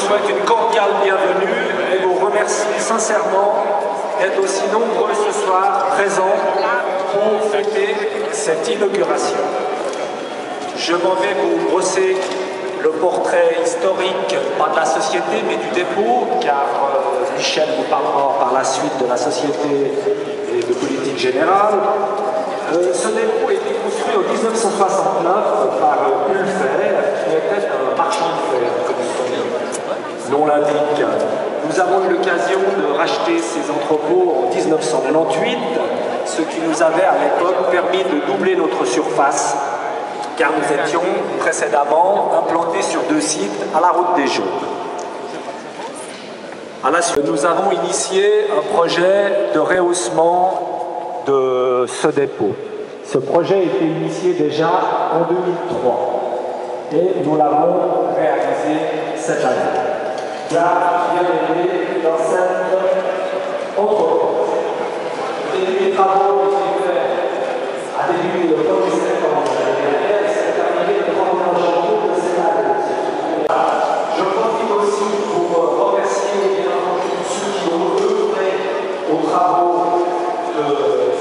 souhaite une cordiale bienvenue et vous remercie sincèrement d'être aussi nombreux ce soir présents pour fêter cette inauguration. Je m'en vais vous brosser le portrait historique, pas de la société, mais du dépôt, car Michel vous parlera par la suite de la société et de politique générale. Ce dépôt a été construit en 1969 par Ulfer, qui était un marchand de fer, comme son nom l'indique. Nous avons eu l'occasion de racheter ces entrepôts en 1998, ce qui nous avait à l'époque permis de doubler notre surface, car nous étions précédemment implantés sur 2 sites à la route des Jeux. À la suite, nous avons initié un projet de rehaussement de ce dépôt. Ce projet a été initié déjà en 2003 et nous l'avons réalisé cette année. Là, bienvenue dans cette entreprise. Les travaux ont été faits à début le 1er septembre de l'année dernière et s'est terminé le 31 janvier de cette année. Je profite aussi pour remercier bien entendu ceux qui ont œuvré aux travaux de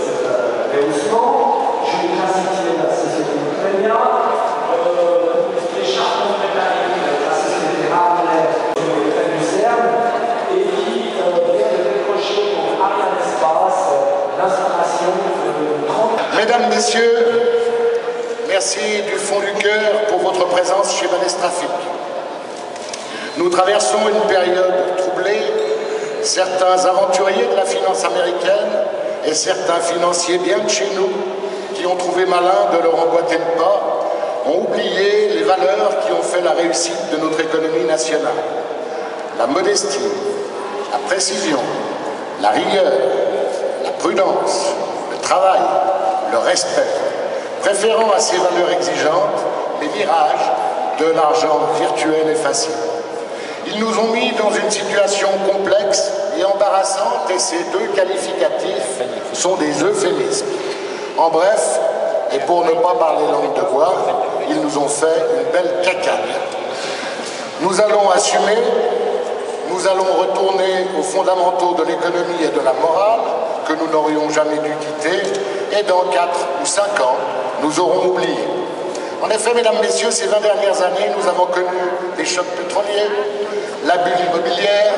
cet rehaussement. Je vais déjà citer la société Ukraina, les charpents métalliques de la société Ramler et qui vient de décrocher pour Ariane Espace l'installation de 30... Mesdames, Messieurs, merci du fond du cœur pour votre présence chez Ballestrafic. Nous traversons une période troublée. Certains aventuriers de la finance américaine et certains financiers bien de chez nous, qui ont trouvé malin de leur emboîter le pas, ont oublié les valeurs qui ont fait la réussite de notre économie nationale. La modestie, la précision, la rigueur, la prudence, le travail, le respect, préférant à ces valeurs exigeantes les mirages de l'argent virtuel et facile. Ils nous ont mis dans une situation complexe et embarrassante et ces deux qualificatifs sont des euphémismes. En bref, et pour ne pas parler langue de bois, ils nous ont fait une belle cacane. Nous allons assumer, nous allons retourner aux fondamentaux de l'économie et de la morale que nous n'aurions jamais dû quitter et dans 4 ou 5 ans, nous aurons oublié. En effet, mesdames, messieurs, ces 20 dernières années, nous avons connu les chocs pétroliers, la bulle immobilière,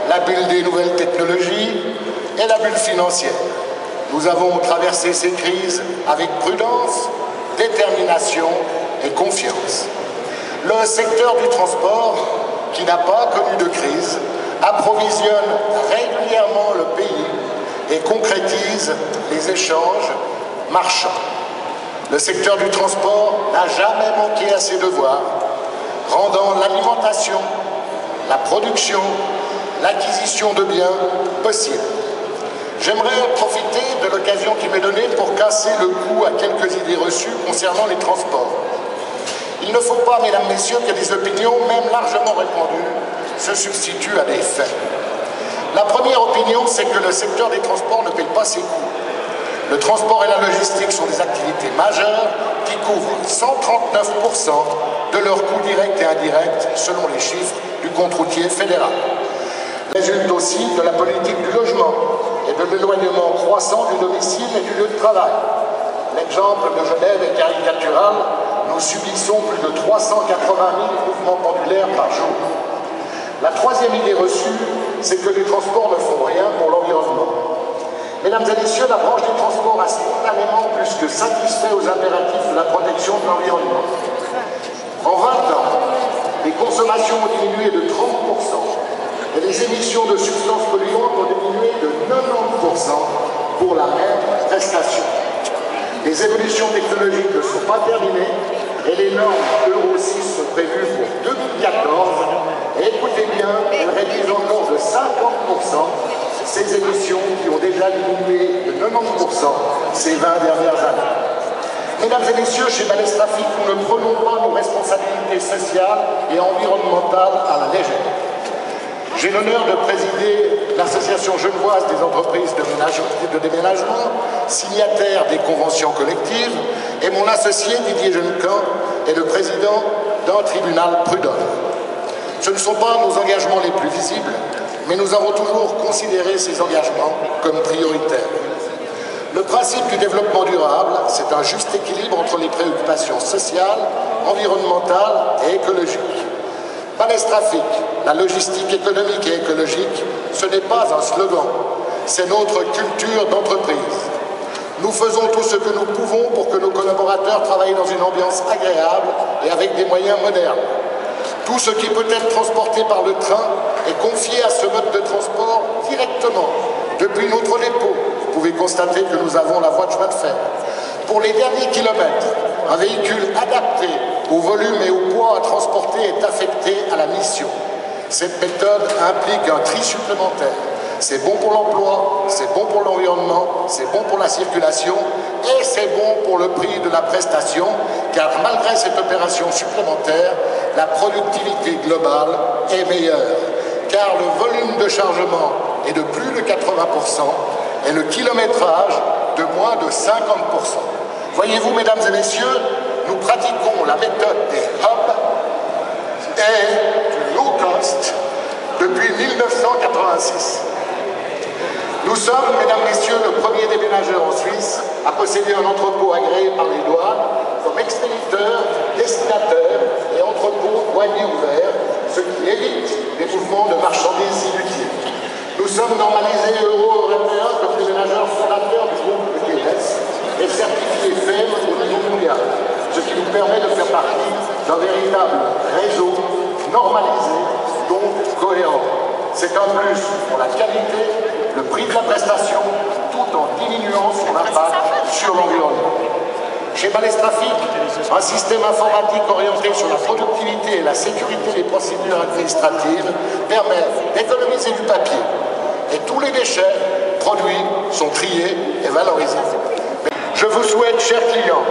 la bulle des nouvelles technologies et la bulle financière. Nous avons traversé ces crises avec prudence, détermination et confiance. Le secteur du transport, qui n'a pas connu de crise, approvisionne régulièrement le pays et concrétise les échanges marchands. Le secteur du transport n'a jamais manqué à ses devoirs, rendant l'alimentation, la production, l'acquisition de biens possible. J'aimerais profiter de l'occasion qui m'est donnée pour casser le cou à quelques idées reçues concernant les transports. Il ne faut pas, mesdames, messieurs, que des opinions, même largement répandues, se substituent à des faits. La première opinion, c'est que le secteur des transports ne paie pas ses coûts. Le transport et la logistique sont des activités majeures qui couvrent 139% de leurs coûts directs et indirects, selon les chiffres du compte routier fédéral. Résulte aussi de la politique du logement et de l'éloignement croissant du domicile et du lieu de travail. L'exemple de Genève est caricatural. Nous subissons plus de 380 000 mouvements pendulaires par jour. La troisième idée reçue, c'est que les transports ne font rien pour l'environnement. Mesdames et messieurs, la branche des transports a spontanément plus que satisfait aux impératifs de la protection de l'environnement. En 20 ans, les consommations ont diminué de 30% et les émissions de substances polluantes ont diminué de 90% pour la même prestation. Les évolutions technologiques ne sont pas terminées et les normes Euro 6 sont prévues pour 2014. Et écoutez bien, elles réduisent encore de 50% ces émissions qui ont déjà diminué de 90% ces 20 dernières années. Mesdames et messieurs, chez Ballestrafic, nous ne prenons pas nos responsabilités sociales et environnementales à la légère. J'ai l'honneur de présider l'association genevoise des entreprises de déménagement, signataire des conventions collectives, et mon associé Didier Jeunecamp est le président d'un tribunal prud'homme. Ce ne sont pas nos engagements les plus visibles, mais nous avons toujours considéré ces engagements comme prioritaires. Le principe du développement durable, c'est un juste équilibre entre les préoccupations sociales, environnementales et écologiques. Balestrafic, la logistique économique et écologique, ce n'est pas un slogan, c'est notre culture d'entreprise. Nous faisons tout ce que nous pouvons pour que nos collaborateurs travaillent dans une ambiance agréable et avec des moyens modernes. Tout ce qui peut être transporté par le train est confié à ce mode de transport directement depuis notre dépôt. Vous pouvez constater que nous avons la voie de chemin de fer. Pour les derniers kilomètres, un véhicule adapté au volume et au poids à transporter est affecté à la mission. Cette méthode implique un tri supplémentaire. C'est bon pour l'emploi, c'est bon pour l'environnement, c'est bon pour la circulation et c'est bon pour le prix de la prestation, car malgré cette opération supplémentaire, la productivité globale est meilleure, car le volume de chargement est de plus de 80% et le kilométrage de moins de 50%. Voyez-vous, mesdames et messieurs, nous pratiquons la méthode des hubs et du low cost depuis 1986. Nous sommes, mesdames, messieurs, le premier déménageur en Suisse à posséder un entrepôt agréé par les douanes comme expéditeur, destinateur et entrepôt douanier ouvert, ce qui évite les mouvements de marchandises inutiles. Nous sommes normalisés euro-européens comme déménageurs fondateurs du groupe ETS et certifiés FEM au niveau mondial, ce qui nous permet de faire partie d'un véritable réseau normalisé, donc cohérent. C'est un plus pour la qualité, le prix de la prestation, tout en diminuant son impact sur l'environnement. Chez Balestrafic, un système informatique orienté sur la productivité et la sécurité des procédures administratives permet d'économiser du papier. Et tous les déchets produits sont triés et valorisés. Je vous souhaite, chers clients,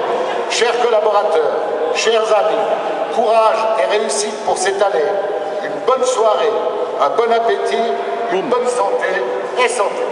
chers collaborateurs, chers amis, courage et réussite pour cette année, une bonne soirée, un bon appétit, une bonne santé et santé.